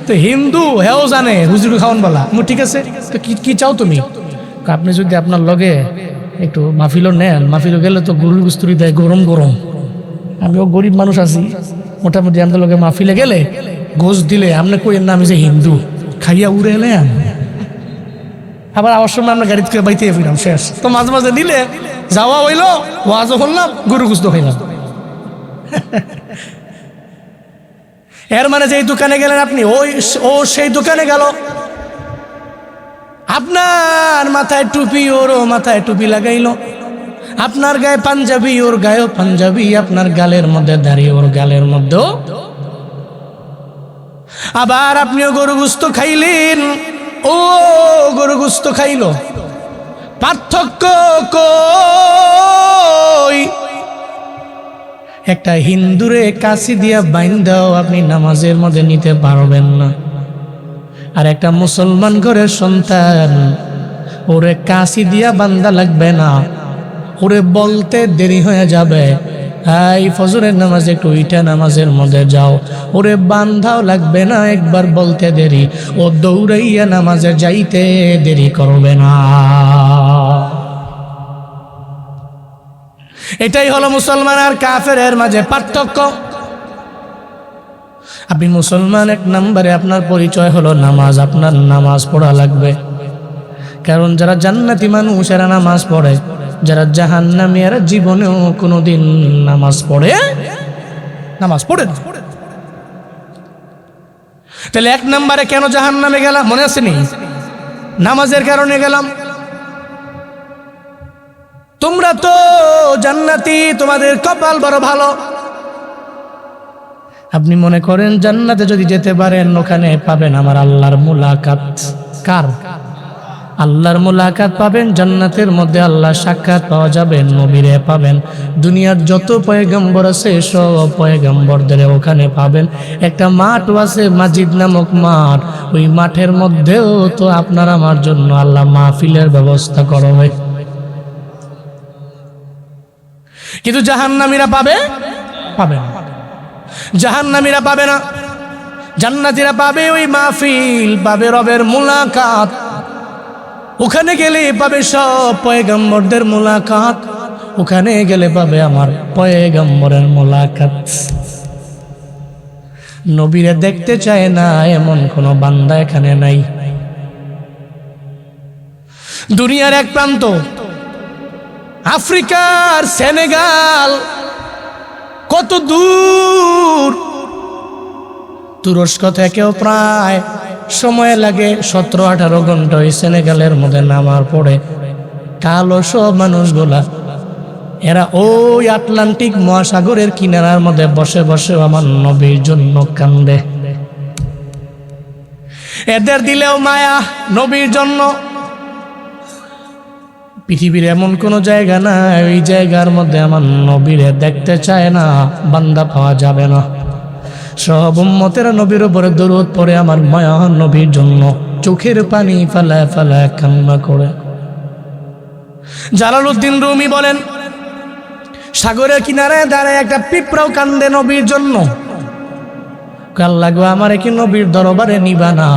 তো হিন্দু হেও জানে হুজুর খাওয়ান বলা, ঠিক আছে তো কি চাও তুমি? আপনি যদি আপনার লগে একটু মাহফিলও নেন, মাহফিলও গেলে তো গরুর গুস্তুরি দেয় গরম গরম, আমিও গরিব মানুষ আছি, মোটামুটি আমাদের লগে মাহফিলে গেলে গোশ দিলে আপনি কই না আমি যে হিন্দু, খাইয়া উড়ে এলেন, আবার আবার সময় আমরা গাড়ি থেকে বাইতে ফিরাম, শেষ। তো মাঝে মাঝে দিলে যাওয়া হইলো, ওয়াজও করলাম, গরু গুস্ত খাইলাম। এর মানে যেই দোকানে গেলেন আপনি, ও সেই দোকানে গেল, আপনার মাথায় টুপি ওরও মাথায় টুপি লাগাইলো, আপনার গায়ে পাঞ্জাবি ওর গায়েও পাঞ্জাবি, আপনার গালের মধ্যে দাঁড়িয়ে ওর গালের মধ্যেও, আবার আপনিও গরু গুস্ত খাইলেন, ও গরু গুস্ত খাইলো, পার্থক্য কই? একটা হিন্দুরে কাশি দিয়া বাইন্দাও আপনি নামাজের মধ্যে নিতে পারবেন না, আর একটা মুসলমান ঘরের সন্তান ওরে কাশি দিয়া বান্দা লাগবে না, ওরে বলতে দেরি হয়ে যাবে, এই ফজরের নামাজে একটু উইটা নামাজের মধ্যে যাও, ওরে বান্ধাও লাগবে না, একবার বলতে দেরি, ও দৌড়াইয়া নামাজে যাইতে দেরি করবে না। এটাই হলো মুসলমান আর কাফেরের মাঝে পার্থক্য। আপনি মুসলমান, 1 নম্বরে আপনার পরিচয় হলো নামাজ, আপনার নামাজ পড়া লাগবে, কারণ যারা জান্নাতি মানুষ এরা নামাজ পড়ে, যারা জাহান্নামী এরা জীবনেও কোনোদিন নামাজ পড়ে না। তাহলে 1 নম্বরে কেন জাহান্নামে গেলাম মনে আছে নি? নামাজের কারণে গেলাম। তোমরা তো জান্নাতি, তোমাদের কপাল বড় ভালো। আপনি মনে করেন জান্নাতে যদি যেতে পারেন ওখানে পাবেন আমার আল্লাহর মুলাকাত। কার? আল্লাহর মুলাকাত পাবেন, জান্নাতের মধ্যে আল্লাহ সাক্ষাৎ পাওয়া যাবে, নবীরে পাবেন, দুনিয়ার যত পয়গম্বর আছে সব পয়গম্বরদের ওখানে পাবেন। একটা মাঠও আছে মাজিদ নামক মাঠ, ওই মাঠের মধ্যেও তো আপনার আমার জন্য আল্লাহ মাহফিলের ব্যবস্থা করবে। কিন্তু জাহান্নামীরা পাবে না, জাহান্নামীরা পাবে না, জান্নাতীরা পাবে ওই মাহফিল, পাবে রবের মুলাকাত, ওখানে গেলে পাবে সব পয়গম্বরদের মুলাকাত, ওখানে গেলে পাবে আমার পয়গম্বরের মুলাকাত। নবীরে দেখতে চায় না এমন কোন বান্দা এখানে নাই। দুনিয়ার এক প্রান্ত আফ্রিকার সেনেগাল, কত দূর, তুরস্ক থেকেও প্রায় সময় লাগে 17-18 ঘন্টা ওই সেনেগালের মধ্যে নামার পরে। কালো সব মানুষগুলা এরা ওই আটলান্টিক মহাসাগরের কিনারার মধ্যে বসে বসে আমার নবীর জন্য কান্দে। এদের দিলেও মায়া নবীর জন্য। পৃথিবীর এমন কোন জায়গা না ওই জায়গার মধ্যে আমার নবীরে দেখতে চায় না, বান্দা পাওয়া যাবে না। সব উম্মতেরা নবীর উপরে দরুদ পড়ে আমার মায়া নবীর জন্য, চোখের পানি ফালায় ফালায় কান্না করে। জালালউদ্দিন রুমি বলেন, সাগরের কিনারায় দাঁড়ায় একটা পিঁপড়াও কান্দে নবীর জন্য। কাল লাগবে আমারে কি নবীর দরবারে নিবা না?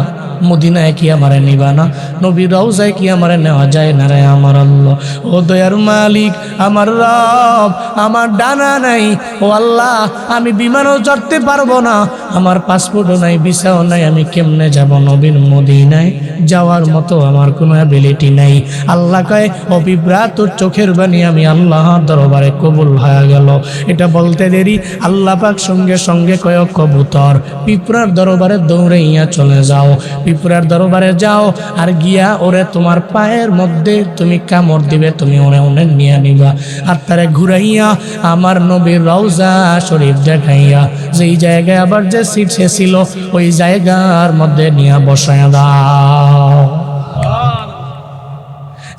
মদিনায় কি আমারে নিবা না? নবীর রওজায় কি আমারে নেওয়া যায় না রে আমার আল্লাহ? ও দয়ার মালিক, আমার রব, আমার ডানা নাই, ও আল্লাহ আমি বিমানও চড়তে পারবো না, আমার পাসপোর্টও নাই, ভিসাও নাই, আমি কেমনে যাব নবীর মদিনায়? যাওয়ার মতো আমার কোনো অ্যাবিলিটি নাই। আল্লাহ কয়, ও পিঁপড়া, তোর চোখের বাণী আমি আল্লাহর দরবারে কবুল হয়ে গেল। এটা বলতে দেরি আল্লাহ পাক সঙ্গে সঙ্গে কয়, কবুতর পিঁপড়ার দরবারে দৌড়াইয়া চলে যাও, পিঁপড়ার দরবারে যাও, আর গিয়া ওরে তোমার পায়ের মধ্যে তুমি কামড় দিবে, তুমি ওরে অনেক নিয়ে নিবা, আর তারে ঘুরাইয়া আমার নবীর রওজা শরীফ দেখাইয়া যেই জায়গায় আবার যে সিট ছিল ওই জায়গার মধ্যে নিয়ে বসায় দাও।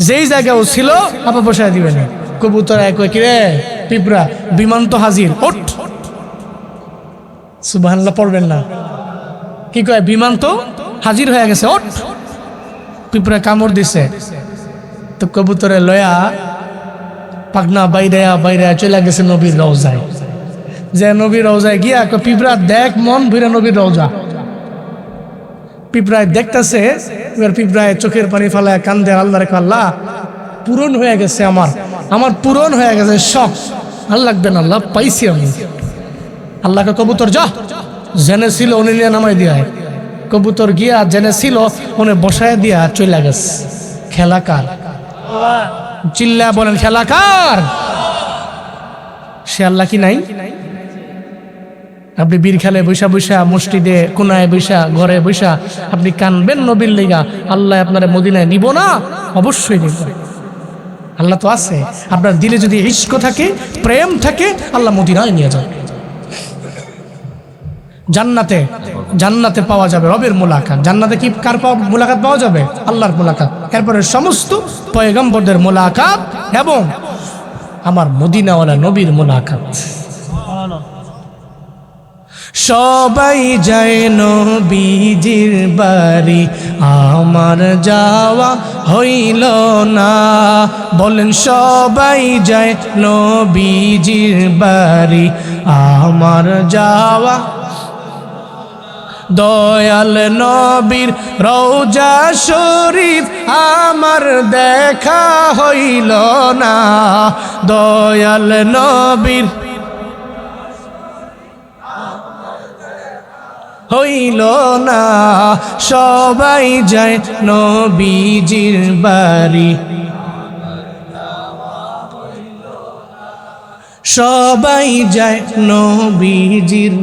যেই জায়গাও ছিল আবার বসায় দিবে না। কবুতর এক কিরে পিঁপড়া, বিমান তো হাজির, ওঠ। সুবহানাল্লাহ পড়বেন না? কি কয়? বিমান তো হাজির হয়ে গেছে, ওঠ। পিঁপড়া কামড় দিছে, তো কবুতরে লয়া পাখনা বাইরে বাইরে চলে গেছে নবীর রওজায়। যে নবীর রওজায় গিয়া পিঁপড়া দেখ মন ভরে নবীর রওজা। পিঁপড়ায় দেখতেছে, এবার পিঁপড়ায় চোখের পানি ফেলায় কান্দে, আল্লাহ রেখে, আল্লাহ পূরণ হয়ে গেছে, আমার পূরণ হয়ে গেছে শখ, আর লাগবে না আল্লাহ, পাইছি আমি। আল্লাহকে কবুতর যা, জেনে ছিল উনি নিয়ে নামাই দিয়া। কবুতর গিয়া জেনে ছিল উনি বসায় দিয়া চলে গেছে। খেলা কার? চিল্লা বলেন, খেলা কার? সে আল্লাহ কি নাই? আপনি বীর খেলে বৈশা বৈশা, মসজিদে কোনায় বৈশা, ঘরে বৈশা আপনি কানবেন নবীর লিগা, আল্লাহ আপনারা মদিনায় নিব না? অবশ্যই নিব। আল্লাহ তো আছে। আপনার দিলে যদি ইশক থাকে, প্রেম থাকে, আল্লাহ মদিনায় নিয়ে যাবে। জান্নাতে, জান্নাতে পাওয়া যাবে রবের মুলাকাত। জান্নাতে কি কার মুলাকাত পাওয়া যাবে? আল্লাহর মুলাকাত। এরপরে সমস্ত পয়গম্বরদের মুলাকাত এবং আমার মদিনাওয়ালা নবীর মুলাকাত। সবাই যায় নবীজির বাড়ি, আমার যাওয়া হইল না। বলেন, সবাই যায় নবীজির বাড়ি, আমার যাওয়া। দয়াল নবীর রওজা শরীফ আমার দেখা হইল না। দয়াল নবীর হইল না। সবাই যায় নবীজির বাড়ি, সবাই যায় নবীজির।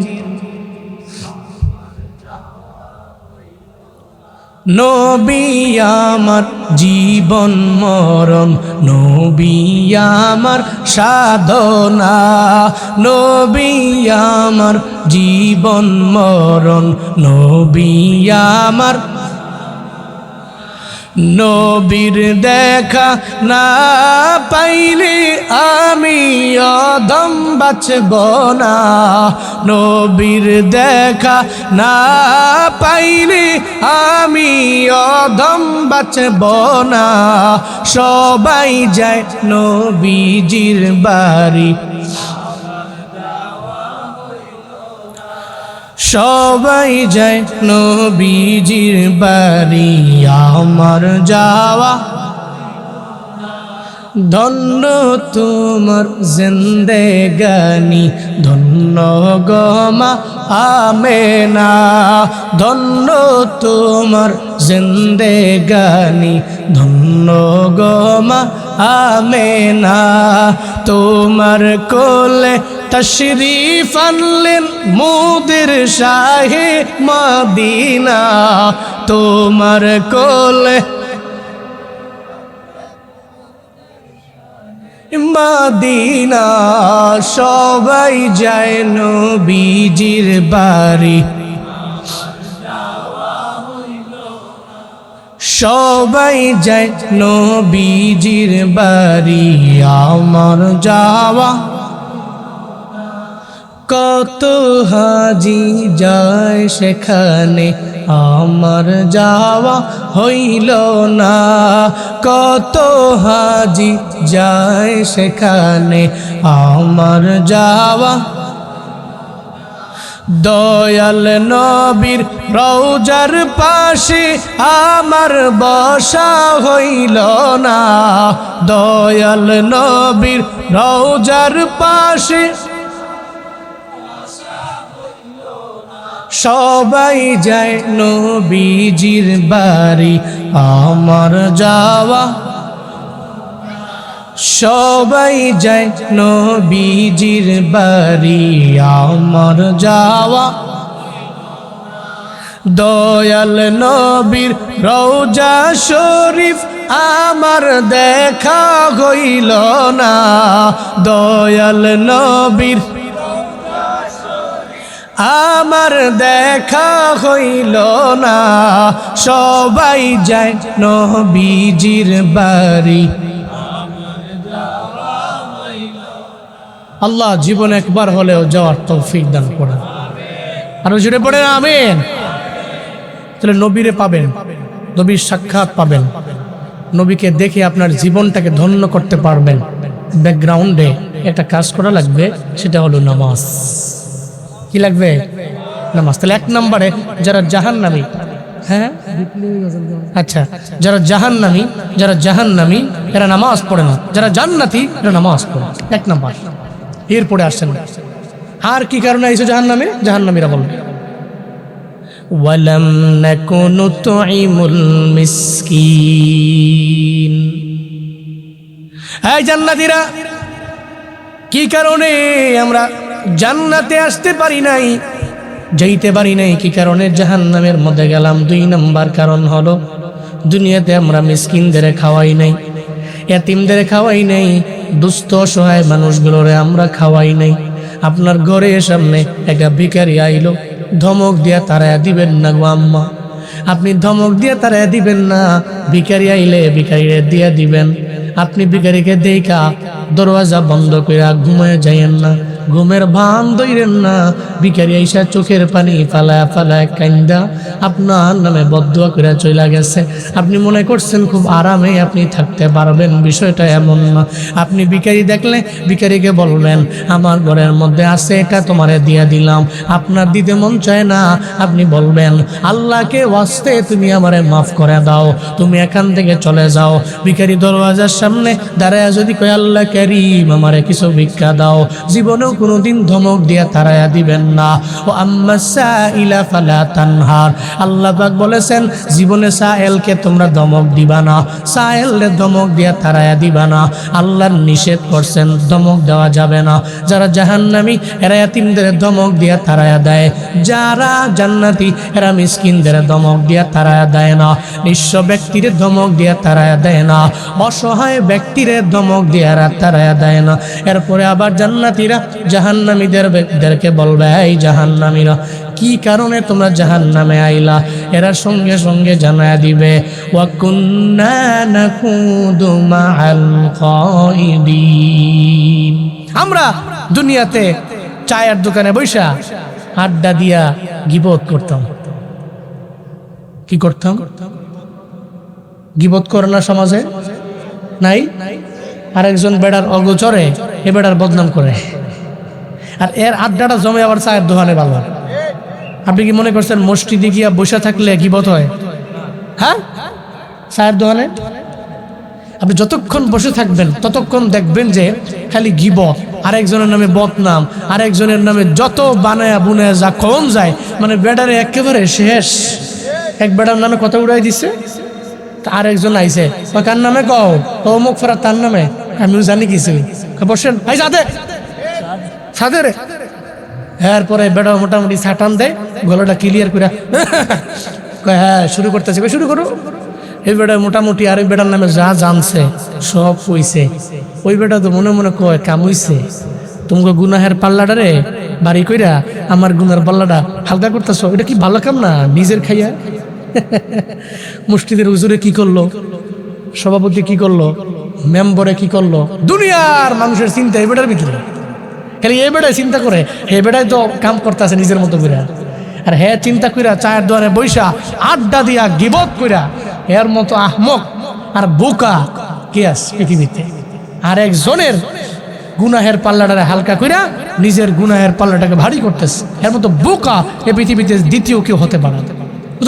নবী আমার জীবন মরণ, নবী আমার সাধনা। নবী আমার জীবন মরণ, নবী আমার। নবীর দেখা না পাইলে আমি অদম বাঁচব না। নবীর দেখা না পাইলে আমি অদম বাঁচব না। সবাই যায় নবীজির বাড়ি, সবাই যায় নবীজির বাড়ি, আমার যাওয়া। ধন্য তোমার জিন্দেগানি, ধন্য গমা আমেনা। ধন্য তোমার জিন্দেগানি, ধন্য গমা আমেনা। তোমার কোলে তশরিফ আনলেন মোদের শাহে মদিনা। তোমার কোলে মদিনা, সবাই যায় নবীজির বাড়ি, সবাই যায় নবীজির বাড়ি, আমার যাওয়া। কত হাজি যায় সেখানে, আমার যাওয়া হইল না। কত হাজি যায় সেখানে, আমার যাওয়া। দয়াল নবীর রওজার পাশে আমার বসা হইল না। দয়াল নবীর রওজার পাশে সবাই যায় নবীজির বাড়ি, আমার যাওয়া। সবাই যায় নবীজির বাড়ি, আমার যাওয়া। দয়াল নবীর রওজা শরীফ আমার দেখা হইল না, দয়াল নবীর আমার দেখা হইল না। সবাই যায় নবীজির বাড়ি। আল্লাহ জীবন একবার হলেও যাওয়ার তৌফিক দান করেন। আরো জুড়ে পড়েন আমিন। তাহলে নবীরে পাবেন, নবীর সাক্ষাৎ পাবেন, নবীকে দেখে আপনার জীবনটাকে ধন্য করতে পারবেন। ব্যাকগ্রাউন্ডে একটা কাজ করা লাগবে, সেটা হলো নামাজ। কি লাগবে? নামাজ। তাহলে এক নম্বরে যারা জাহান্নামী, হ্যাঁ আচ্ছা, যারা জাহান্নামী এরা নামাজ পড়ে না, যারা জান্নাতি এরা নামাজ পড়ে। এক নম্বর। এরপরে আসছেন আর কি কারণে আইছো জাহান্নামে? জাহান্নামীরা বলবে ওয়ালাম নাকুনু তুইমুল মিসকিন। এই জান্নাতীরা, কি কারণে আমরা জান্নাতে আসতে পারি নাই, যাইতে পারি নাই? কি কারণে জাহান্নামের মধ্যে গেলাম? 2 নম্বর কারণ হলো দুনিয়াতে আমরা মিসকিনদের খাওয়াই নাই, এতিমদের খাওয়াই নাই, দুস্থ অসহায় মানুষগুলোরে আমরা খাওয়াই নাই। আপনার ঘরের সামনে একটা ভিখারি আইলো, ধমক দিয়া তারায়া দিবেন না গো আম্মা, আপনি ধমক দিয়ে তারায়া দিবেন না। ভিখারি আইলে ভিখারিরে দিয়া দিবেন। আপনি ভিখারিকে দেখা দরওয়াজা বন্ধ করে ঘুমায় যাইয়েন না, ঘুমের ভান ধইরেন না। ভিখারি আইসা চোখের পানি ফালায় ফালায় কান্দা আপনার নামে বদদুয়া করে চলে গেছে। আপনি মনে করছেন খুব আরামে আপনি থাকতে পারবেন, বিষয়টা এমন না। আপনি ভিখারি দেখলে ভিখারিকে বলবেন আমার ঘরের মধ্যে আছে, এটা তোমারে দিয়া দিলাম। আপনার দিতে মন চায় না, আপনি বলবেন আল্লাহকে ওয়াস্তে তুমি আমারে মাফ করে দাও, তুমি এখান থেকে চলে যাও। ভিখারি দরওয়াজার সামনে দাঁড়ায় যদি কয় আল্লাহ কারীম আমারে কিছু ভিক্ষা দাও, জীবনেও কোনোদিন ধমক দিয়া তারায়া দিবেন না। ও আম্মা সাইলা ফালা তানহার। আল্লাহ পাক বলেছেন জীবনে সায়েলকে তোমরা ধমক দিবা না, সায়েলরে ধমক দিয়া তারায়া দিবা না। আল্লাহর নিষেধ করছেন, ধমক দেওয়া যাবে না। যারা জাহান্নামী এরা এতিমদের ধমক দিয়া তারায়া দেয়, যারা জান্নাতি এরা মিসকিনদের ধমক দিয়া তারায়া দেয় না, নিঃস্ব ব্যক্তির ধমক দিয়া তারায়া দেয় না, অসহায় ব্যক্তির ধমক দিয়া তারায়া দেয় না। এরপরে আবার জান্নাতীরা জাহান্নামীদেরকে বলবে এই জাহান্নামীরা কি কারণে তোমরা জাহান্নামে আইলা? এরা সঙ্গে সঙ্গে জানায়া দিবে ওয়া কুন্না নাকুদু মাআল খাইদিন। আমরা দুনিয়াতে চায়ের দোকানে বৈশা আড্ডা দিয়া গীবত করতাম। কি করতাম? গীবত করে না সমাজে? নাই? আরেকজন বেড়ার অগোচরে এ বেড়ার বদনাম করে, আর এর আড্ডাটা জমে আবার চায়ের দোকানে ভালো। আপনি কি মনে করছেন মসজিদে গিয়া বসে থাকলে গীবত হয়? হ্যাঁ, চায়ের দোকানে আপনি যতক্ষণ বসে থাকবেন ততক্ষণ দেখবেন যে খালি গীবত, আরেকজনের নামে বদনাম, আরেকজনের নামে যত বানায়া বুনায়া যা কম যায়, মানে বেড়ারে একেবারে শেষ। এক বেড়ার নামে কথা উড়াই দিছে, আরেকজন আইছে কার নামে কও, ও মুখ ফেরা তার নামে, আমিও জানি কিছু। বসেন ভাই সাথে সাথে রে। এরপরে বেড়া মোটামুটি ছাটান দেয়, গলাটা ক্লিয়ার করে হ্যাঁ শুরু করতেছে, শুরু করো। এই বেড়া মোটামুটি আর ওই বেড়ার নামে যা জানছে সব কইছে। ওই বেড়া তো মনে মনে কয় কামুইছে, তোমাকে গুনাহের পাল্লাটা রে বাড়ি কইরা আমার গুনার পাল্লাটা হালকা করতেছো, এটা কি ভালো কাম না? নিজের খাইয়া মসজিদের হুজুরে কি করলো, সভাপতি কি করলো, মেম্বরে কি করলো, দুনিয়ার মানুষের চিন্তা এই বেটার ভিতরে। খালি এই বেটায় চিন্তা করে, হে বেটায় তো কাম করতেছে নিজের মতো করে, আর হ্যাঁ চিন্তা কইরা চায়ের দোকানে বৈশা আড্ডা দিয়া গিবত কইরা এর মতো আহমক আর বোকা কে আছে পৃথিবীতে? আর একজনের গুনাহের পাল্লাটারে হালকা কইরা নিজের গুনাহের পাল্লাটাকে ভারী করতেছে, এর মতো বোকা এ পৃথিবীতে দ্বিতীয় কেউ হতে পারে না।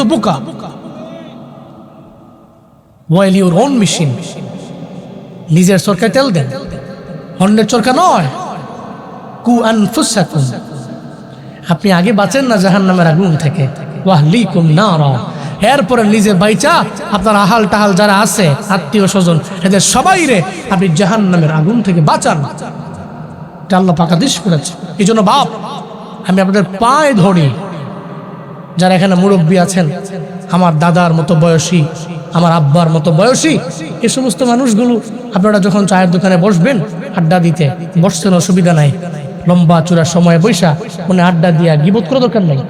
তো বোকা। ওয়েল ইউর ওন মেশিন, নিজের চরকায় তেল দেন, অন্যের চরকা নয়। কু আনফুসাকুম, আপনি আগে বাঁচেন না জাহান্নামের আগুন থেকে, ওয়াহলিকুম নারা। এরপরে নিজে বাইচা আপনার আহাল টাহাল যারা আছে আত্মীয় স্বজন এদের সবাই রে আপনি জাহান্নামের আগুন থেকে বাঁচান। এটা আল্লাহ পাক আদেশ করেছে। এই জন্য বাপ, আমি আপনাদের পায়ে ধরি, যারা এখানে মুরব্বী আছেন, আমার দাদার মতো বয়সী, আমার আব্বার মতো বয়সী, এই সমস্ত মানুষগুলো আপনারা যখন চায়ের দোকানে বসবেন আড্ডা দিতে, বসছেন অসুবিধা নাই, লম্বা চূড়া সময় বৈশা মনে আড্ডা দিয়া গিবত করা দরকার নাই।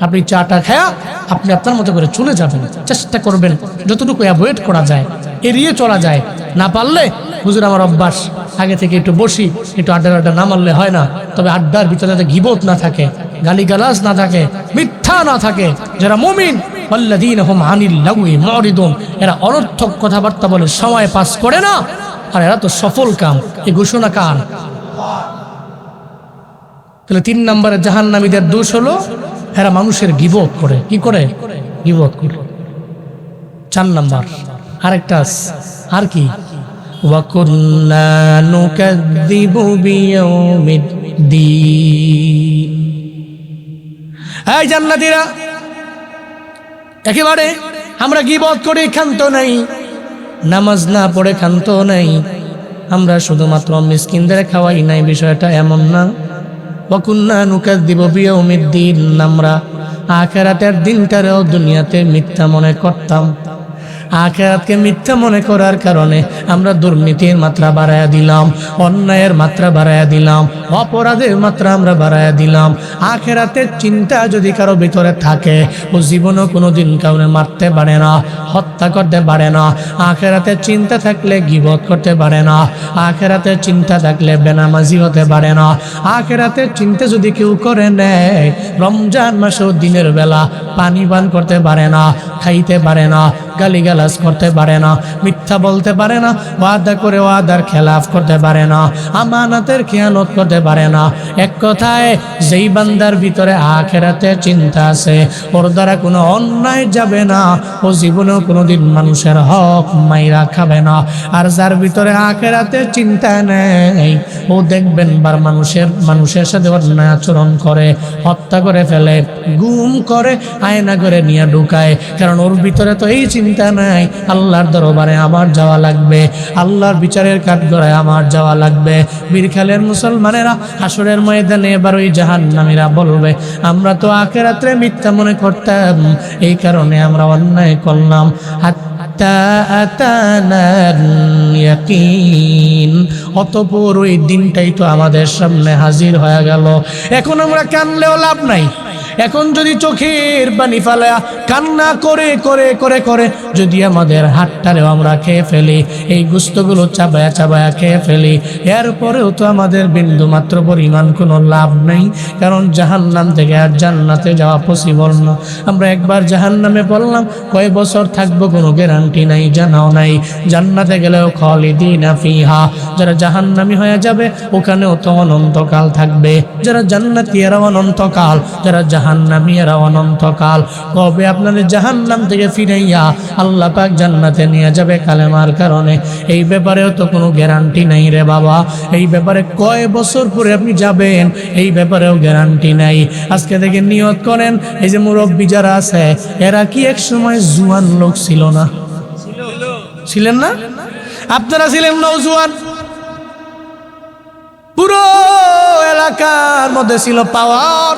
আপনি চাটা খায়া আপনি আপনার মতো করে চলে যাবেন। চেষ্টা করবেন যতটুকু অ্যাভয়েড করা যায়, এড়িয়ে চলা যায়। না পারলে হুজুর আমার অভ্যাস, আগে থেকে একটু বসি, একটু আড্ডা না মারলে হয় না। তবে আড্ডার ভিতরে যাতে গিবত না থাকে, গালিগালাজ না থাকে, মিথ্যা না থাকে। যারা মুমিন ওয়াল্লাযীনা হুম আনিল লাগwi মুরিদুন, এরা অনর্থক কথাবার্তা বলে সময় পাস করে না, আর এরা তো সফল কাম। এই ঘোষণা কার? তাহলে 3 নম্বরে জাহান্নামীদের দোষ হলো এরা মানুষের গিবত করে। কি করে? গিবত করে। 4 নম্বর আরেকটা আর কি, ওয়া কুন্না নুকাযযিবু বিয়াউমিদ্দিন। এই জান্নাতীরা, একেবারে আমরা গিবত করে ক্ষান্ত নাই, নামাজ না পড়ে ক্ষান্ত নাই, আমরা শুধুমাত্র মিসকিনদের খাওয়াই নাই, বিষয়টা এমন না। ওয়া কুন্না নুকাযযিবু বিয়াউমিদ্দিন, আমরা আখিরাতের দিনটারেও দুনিয়াতে মিথ্যা মনে করতাম। আখিরাতকে মিথ্যা মনে করার কারণে আমরা দুর্নীতির মাত্রা বাড়ায়া দিলাম, অন্যায়ের মাত্রা বাড়ায়া দিলাম, অপরাধের মাত্রা আমরা বাড়ায়া দিলাম। আখিরাতের চিন্তা যদি কারো ভিতরে থাকে, ও জীবনও কোনোদিন কাউকে মারতে পারে না, হত্যা করতে পারে না। আখিরাতের চিন্তা থাকলে গীবত করতে পারে না, আখিরাতের চিন্তা থাকলে বেনামাজি হতে পারে না। আখিরাতের চিন্তা যদি কেউ করে নেয়, রমজান মাসেও দিনের বেলা পানি পান করতে পারে না, খাইতে পারে না, গালিগালাজ করতে পারে না, মিথ্যা বলতে পারে না, ওয়াদা করে ওয়াদার খেলাফ করতে পারে না, আমানতের খেয়ানত করতে পারে না। এক কথায় যেই বান্দার ভিতরে আখিরাতের চিন্তা আছে, ওর দ্বারা কোনো অন্যায় যাবে না, ও জীবনেও কোনোদিন মানুষের হক মাইরা খাবে না। আর যার ভিতরে আখিরাতের চিন্তা নেই, ও দেখবেন বার মানুষের সাথে অন্যায় আচরণ করে, হত্যা করে ফেলে, গুম করে, আয়না করে নিয়ে ঢুকায়। কারণ ওর ভিতরে তো এই চিন্তা নাই, আল্লাহর দরবারে আমার যাওয়া লাগবে, আল্লাহর বিচারের কাঠগড়ায় আমার যাওয়া লাগবে। বীরখালের মুসলমানেরা হাসরের ময়দানে এবার ওই জাহান্নামীরা বলবে, আমরা তো আখিরাতে মিথ্যা মনে করতাম, এই কারণে আমরা অন্যায় করলাম। হাত্তা আতানাল ইয়াকিন, অতঃপর ওই দিনটাই তো আমাদের সামনে হাজির হয়ে গেল। এখন আমরা কানলেও লাভ নাই। এখন যদি চোখের পানি ফালা কান্না করে করে করে করে যদি আমাদের হাতটারেও আমরা খেয়ে ফেলি, এই গোস্তগুলো চাবায়া চাবায়া খেয়ে ফেলি, এরপরেও তো আমাদের বিন্দু মাত্র পরিমাণ কোনো লাভ নেই। কারণ জাহান্নাম থেকে আর জান্নাতে যাওয়া পসিবল না। আমরা একবার জাহান্নামে পড়লাম, কয় বছর থাকবো কোনো গ্যারান্টি নাই, জানাও নাই। জান্নাতে গেলেও খালিদিনা ফিহা, যারা জাহান্নামী হয়ে যাবে ওখানেও তো অনন্তকাল থাকবে। যারা জান্নাতি এরা অনন্তকাল, যারা জাহান্নামী এরা অনন্তকাল। কবে আপনাদের জাহান্নাম থেকে ফিরাইয়া আল্লাহ পাক জান্নাতে নিয়ে যাবে কালেমার কারণে, এই ব্যাপারেও তো কোনো গ্যারান্টি নাই রে বাবা। এই ব্যাপারে কয় বছর পরে আপনি যাবেন, এই ব্যাপারেও গ্যারান্টি নাই। আজকে থেকে নিয়ত করেন, এই যে মুরব্বী যারা আছে এরা কি এক সময় জুয়ান লোক ছিল না? ছিলেন না? আপনারা ছিলেন নওজোয়ান, পুরো এলাকার মধ্যে ছিল পাওয়ার,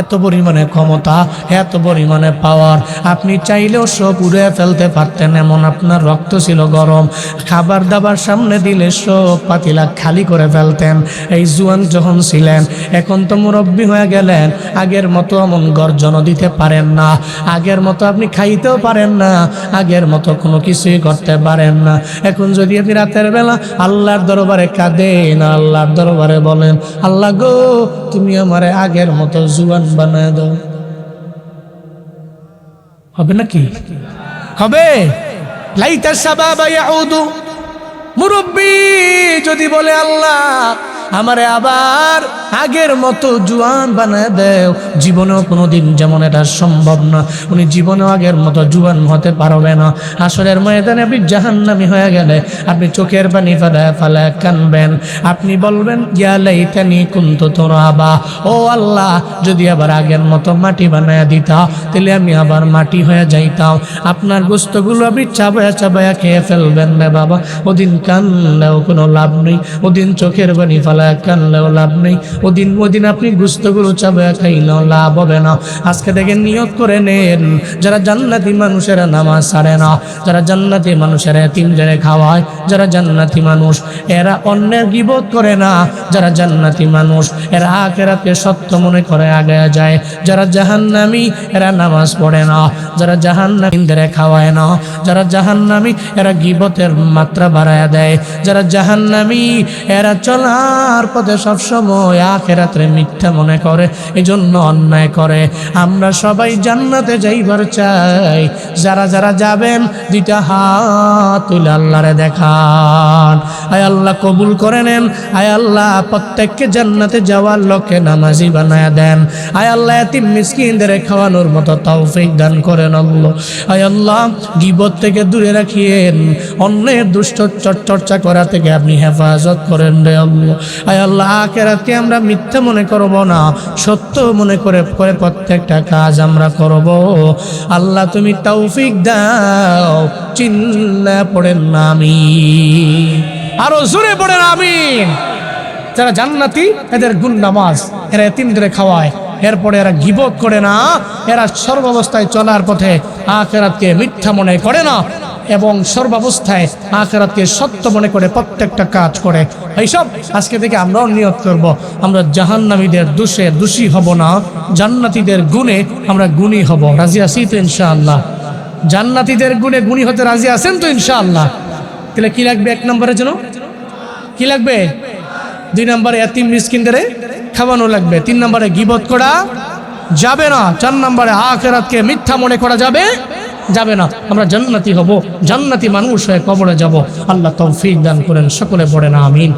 এত পরিমাণে ক্ষমতা, এত পরিমাণে পাওয়ার, আপনি চাইলেও সব উড়ে ফেলতে পারতেন, এমন আপনার রক্ত ছিল গরম। খাবার দাবার সামনে দিলে সব পাতিলা খালি করে ফেলতেন। এই জুয়ান যখন ছিলেন, এখন তো মুরব্বী হয়ে গেলেন, আগের মতো এমন গর্জনও দিতে পারেন না, আগের মতো আপনি খাইতেও পারেন না, আগের মতো কোনো কিছুই করতে পারেন না। এখন যদি আপনি রাতের বেলা আল্লাহর দরবারে কাঁদেন, আল্লাহর দরবারে বলেন, আল্লাহ গো তুমি আমারে আগের মতো জুয়ান বানায় দাও, হবে নাকি? হবে। লাইতা শাবাবা ইয়াউদু, মুরব্বী যদি বলে আল্লাহ আমারে আবার আগের মতো জুয়ান বানায় দেও। জীবনেও কোনোদিন যেমন এটা সম্ভব না, উনি জীবনেও আগের মতো জুয়ান হতে পারবে না। হাসরের ময়দানে আপনি জাহান্নামী হয়ে গেলে আপনি চোখের পানি ফেলায় ফেলায় কানবেন, আপনি বলবেন ইয়া লাইতানি কুনতু তুরাবা, ও আল্লাহ যদি আবার আগের মতো মাটি বানায় দিতা তাহলে আমি আবার মাটি হয়ে যাইতাম। আপনার গোস্তগুলো আপনি চাবায়া চাবায়া খেয়ে ফেলবেন না বাবা। ওদিন কানলেও কোনো লাভ নেই, ওদিন চোখের পানি ফেলায় কানলেও লাভ নেই, ওদিন আপনি গোস্তগুলো চাবায়া খাইলেও লাভ হবে না। আজকে থেকে নিয়ত করে নেন, যারা জান্নাতি মানুষেরা নামাজ ছাড়ে না, যারা জান্নাতি মানুষেরা এতিমদের খাওয়ায়, যারা জান্নাতি মানুষ এরা অন্যের গীবত করে না, যারা জান্নাতি মানুষ এরা আখিরাতকে সত্য মনে করে আগে যায়, যারা জাহান্নামী এরা নামাজ পড়ে না, যারা জাহান্নামীদের খাওয়ায় না, যারা জাহান্নামী এরা গীবতের মাত্রা বাড়ায় দেয়, যারা জাহান্নামী এরা চলার পথে সবসময় আখিরাতরে মিথ্যা মনে করে, এজন্য অন্যায় করে। আমরা সবাই জান্নাতে যাইবার চাই, যারা যারা যাবেন দুইটা হাত তুলে আল্লাহরে দেখান। আয় আল্লাহ কবুল করে নেন, আয় আল্লাহ প্রত্যেককে জান্নাতে যাওয়ার লক্ষ্যে নামাজি বানায়া দেন। আয় আল্লাহ এতিম মিসকিনদের খাওয়ানোর মতো তৌফিক দান করেন আল্লাহ। আয় আল্লাহ গীবত থেকে দূরে রাখিয়েন, অন্যের দুষ্ট চর্চা করা থেকে আপনি হেফাজত করেন রে আল্লাহ। আয় আল্লাহ আখিরাতকে আমরা মিথ্যা মনে করব না, সত্য মনে করে প্রত্যেকটা কাজ আমরা করব। আল্লাহ তুমি তৌফিক দাও। চিল্লা পড়েন না আমিন, আরো জোরে পড়েন আমিন। যারা জান্নাতি এদের গুণ নামাজ, এরা এতিমদের খাওয়ায়, এরপরে এরা গীবত করে না, এরা সর্বাবস্থায় চলার পথে আখিরাতকে মিথ্যা মনে করে না এবং সর্বাবস্থায় আখিরাতকে সত্য মনে করে প্রত্যেকটা কাজ করে। এইসব আজকে থেকে আমরাও নিয়ত করব, আমরা জাহান্নামীদের দোষে দোষী হব না, জান্নাতীদের গুণে আমরা গুণী হব। রাজি আছি তো ইনশাআল্লাহ? জান্নাতীদের গুণে গুণী হতে রাজি আছেন তো ইনশাআল্লাহ? তাহলে কি লাগবে? 1 নম্বরের জন্য কি লাগবে? 2 নম্বরে এতিম মিসকিনদের খাওয়ানো লাগবে। 3 নম্বরে গীবত করা যাবে না। 4 নম্বরে আখিরাতকে মিথ্যা মনে করা যাবে না। আমরা জান্নাতি হব, জান্নাতি মানুষ হয়ে কবরে যাব। আল্লাহ তৌফিক দান করেন, সকলে পড়েন আমিন।